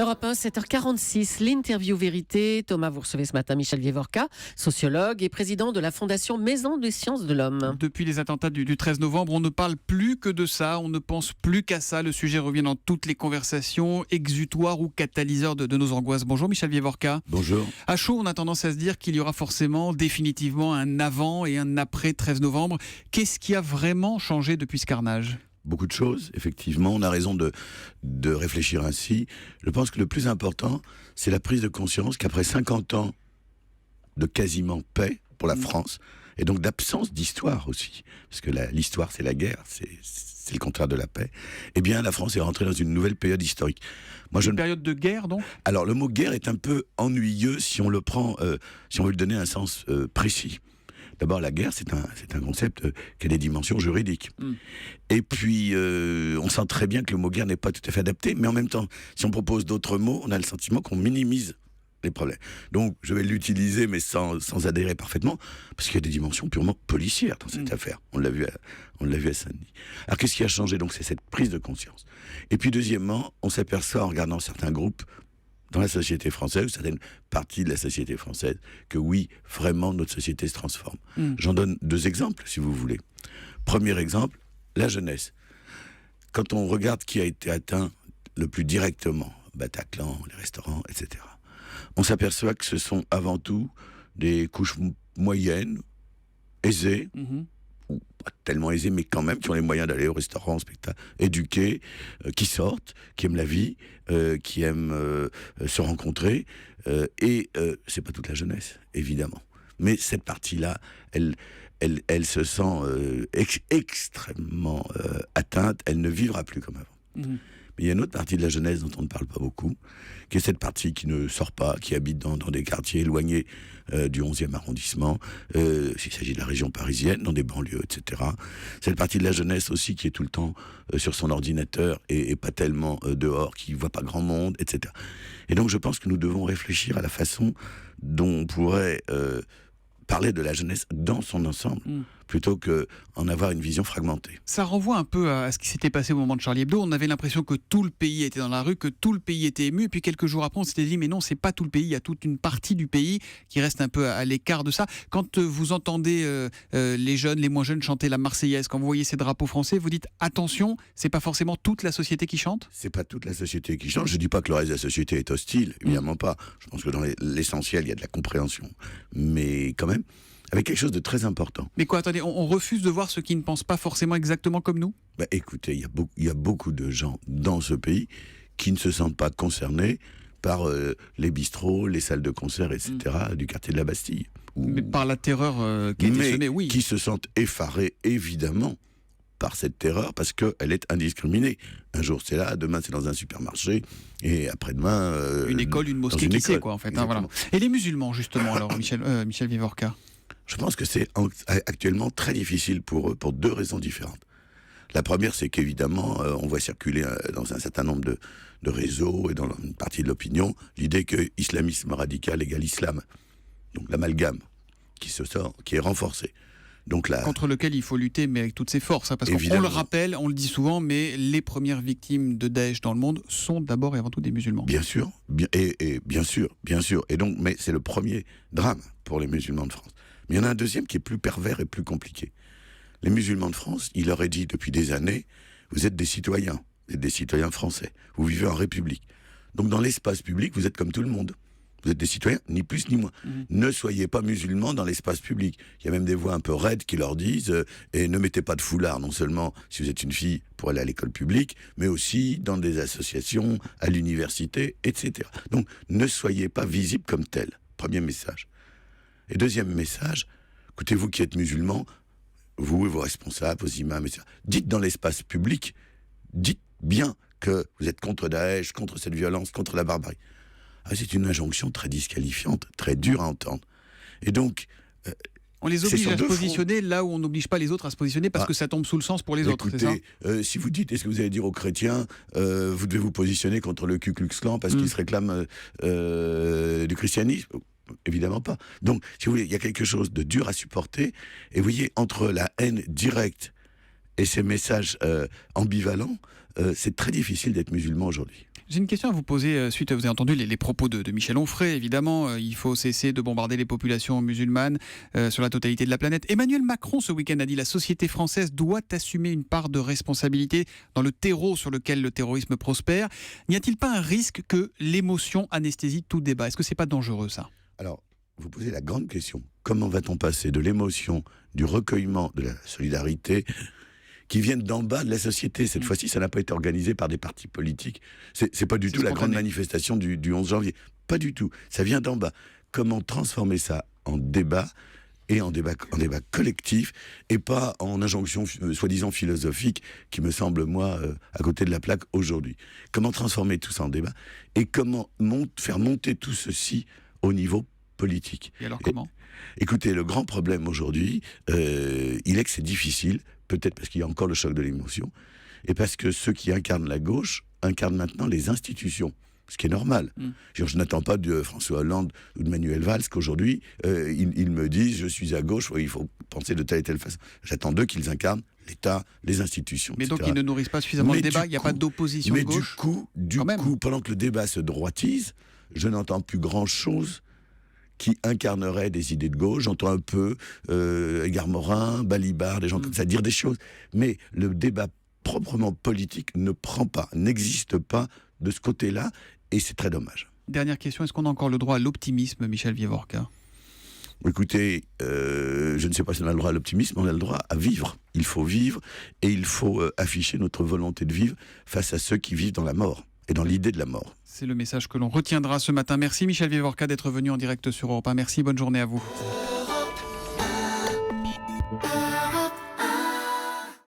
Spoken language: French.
Europe 1, 7h46, l'interview vérité. Thomas, vous recevez ce matin Michel Vivorca, sociologue et président de la Fondation Maison des Sciences de l'Homme. Depuis les attentats du 13 novembre, on ne parle plus que de ça, on ne pense plus qu'à ça. Le sujet revient dans toutes les conversations, exutoire ou catalyseur de nos angoisses. Bonjour Michel Vivorca. Bonjour. À chaud, on a tendance à se dire qu'il y aura forcément, définitivement, un avant et un après 13 novembre. Qu'est-ce qui a vraiment changé depuis ce carnage ? Beaucoup de choses, effectivement. On a raison de réfléchir ainsi. Je pense que le plus important, c'est la prise de conscience qu'après 50 ans de quasiment paix pour la France, et donc d'absence d'histoire aussi, parce que l'histoire, c'est la guerre, c'est le contraire de la paix, eh bien, la France est rentrée dans une nouvelle période historique. Une période de guerre, donc ? Alors, le mot guerre est un peu ennuyeux si on le prend, si on veut lui donner un sens précis. D'abord, la guerre, c'est un concept qui a des dimensions juridiques. Et puis, on sent très bien que le mot guerre n'est pas tout à fait adapté, mais en même temps, si on propose d'autres mots, on a le sentiment qu'on minimise les problèmes. Donc, je vais l'utiliser, mais sans adhérer parfaitement, parce qu'il y a des dimensions purement policières dans cette affaire. On l'a vu à Saint-Denis. Alors, qu'est-ce qui a changé ? Donc, c'est cette prise de conscience. Et puis, deuxièmement, on s'aperçoit en regardant certains groupes dans la société française, ou certaines parties de la société française, que oui, vraiment, notre société se transforme. J'en donne 2 exemples, si vous voulez. Premier exemple, la jeunesse. Quand on regarde qui a été atteint le plus directement, Bataclan, les restaurants, etc., on s'aperçoit que ce sont avant tout des couches moyennes, aisées, ou pas tellement aisés, mais quand même, qui ont les moyens d'aller au restaurant, au spectacle, éduqués, qui sortent, qui aiment la vie, qui aiment se rencontrer, et c'est pas toute la jeunesse, évidemment. Mais cette partie-là, elle se sent extrêmement atteinte, elle ne vivra plus comme avant. Mais il y a une autre partie de la jeunesse dont on ne parle pas beaucoup, qui est cette partie qui ne sort pas, qui habite dans des quartiers éloignés du 11e arrondissement, s'il s'agit de la région parisienne, dans des banlieues, etc. Cette partie de la jeunesse aussi qui est tout le temps sur son ordinateur et pas tellement dehors, qui ne voit pas grand monde, etc. Et donc je pense que nous devons réfléchir à la façon dont on pourrait parler de la jeunesse dans son ensemble, plutôt qu'en avoir une vision fragmentée. Ça renvoie un peu à ce qui s'était passé au moment de Charlie Hebdo. On avait l'impression que tout le pays était dans la rue, que tout le pays était ému, et puis quelques jours après, on s'était dit, mais non, c'est pas tout le pays, il y a toute une partie du pays qui reste un peu à l'écart de ça. Quand vous entendez les jeunes, les moins jeunes chanter la Marseillaise, quand vous voyez ces drapeaux français, vous dites, attention, c'est pas forcément toute la société qui chante ? C'est pas toute la société qui chante. Je dis pas que le reste de la société est hostile, évidemment pas. Je pense que dans l'essentiel, il y a de la compréhension. Mais quand même, avec quelque chose de très important. Mais quoi, attendez, on refuse de voir ceux qui ne pensent pas forcément exactement comme nous ? Écoutez, il y a beaucoup de gens dans ce pays qui ne se sentent pas concernés par les bistrots, les salles de concert, etc., du quartier de la Bastille. Mais par la terreur qui a été semée, oui. Qui se sentent effarés, évidemment, par cette terreur, parce qu'elle est indiscriminée. Un jour c'est là, demain c'est dans un supermarché, et après-demain... une école, une mosquée, qui sait quoi, en fait. Voilà. Et les musulmans, justement, alors, Michel Vivorca ? Je pense que c'est actuellement très difficile pour eux, pour 2 raisons différentes. La première, c'est qu'évidemment, on voit circuler dans un certain nombre de réseaux et dans une partie de l'opinion, l'idée que islamisme radical égale islam. Donc l'amalgame qui est renforcé. Donc contre lequel il faut lutter, mais avec toutes ses forces. Parce qu'on le rappelle, on le dit souvent, mais les premières victimes de Daesh dans le monde sont d'abord et avant tout des musulmans. Bien sûr, bien sûr. Et donc, mais c'est le premier drame pour les musulmans de France. Mais il y en a un deuxième qui est plus pervers et plus compliqué. Les musulmans de France, il leur est dit depuis des années, vous êtes des citoyens français, vous vivez en République. Donc dans l'espace public, vous êtes comme tout le monde. Vous êtes des citoyens, ni plus ni moins. Ne soyez pas musulmans dans l'espace public. Il y a même des voix un peu raides qui leur disent et ne mettez pas de foulard, non seulement si vous êtes une fille pour aller à l'école publique, mais aussi dans des associations, à l'université, etc. Donc ne soyez pas visibles comme tels. Premier message. Et deuxième message, écoutez, vous qui êtes musulmans, vous et vos responsables, vos imams, etc., dites dans l'espace public, dites bien que vous êtes contre Daesh, contre cette violence, contre la barbarie. C'est une injonction très disqualifiante, très dure à entendre. Et donc... on les oblige à se positionner là où on n'oblige pas les autres à se positionner parce que ça tombe sous le sens pour les autres, c'est ça ? Si vous dites, est-ce que vous allez dire aux chrétiens, vous devez vous positionner contre le Ku Klux Klan parce qu'ils se réclament du christianisme ? Évidemment pas. Donc, si vous voulez, il y a quelque chose de dur à supporter. Et vous voyez, entre la haine directe et ces messages ambivalents, c'est très difficile d'être musulman aujourd'hui. J'ai une question à vous poser suite, vous avez entendu les propos de Michel Onfray, évidemment, il faut cesser de bombarder les populations musulmanes sur la totalité de la planète. Emmanuel Macron, ce week-end, a dit la société française doit assumer une part de responsabilité dans le terreau sur lequel le terrorisme prospère. N'y a-t-il pas un risque que l'émotion anesthésie tout débat? Est-ce que c'est pas dangereux, ça? Alors, vous posez la grande question. Comment va-t-on passer de l'émotion, du recueillement, de la solidarité qui viennent d'en bas de la société? Cette fois-ci, ça n'a pas été organisé par des partis politiques. C'est pas du tout la grande manifestation du 11 janvier. Pas du tout. Ça vient d'en bas. Comment transformer ça en débat, et en débat collectif, et pas en injonction soi-disant philosophique qui me semble, moi, à côté de la plaque aujourd'hui. Comment transformer tout ça en débat, et comment faire monter tout ceci au niveau politique. Et alors comment ? Écoutez, le grand problème aujourd'hui, il est que c'est difficile, peut-être parce qu'il y a encore le choc de l'émotion, et parce que ceux qui incarnent la gauche incarnent maintenant les institutions, ce qui est normal. Je n'attends pas de François Hollande ou de Manuel Valls qu'aujourd'hui, ils me disent « je suis à gauche, il faut penser de telle et telle façon ». J'attends d'eux qu'ils incarnent l'État, les institutions, Mais etc. donc ils ne nourrissent pas suffisamment le débat, il n'y a pas d'opposition de gauche. Du coup, pendant que le débat se droitise, je n'entends plus grand-chose qui incarnerait des idées de gauche. J'entends un peu Edgar Morin, Balibar, des gens comme ça dire des choses. Mais le débat proprement politique ne prend pas, n'existe pas de ce côté-là, et c'est très dommage. Dernière question, est-ce qu'on a encore le droit à l'optimisme, Michel Vievorka ? Écoutez, je ne sais pas si on a le droit à l'optimisme, on a le droit à vivre. Il faut vivre, et il faut afficher notre volonté de vivre face à ceux qui vivent dans la mort, et dans l'idée de la mort. C'est le message que l'on retiendra ce matin. Merci Michel Vievorka d'être venu en direct sur Europe 1. Merci, bonne journée à vous.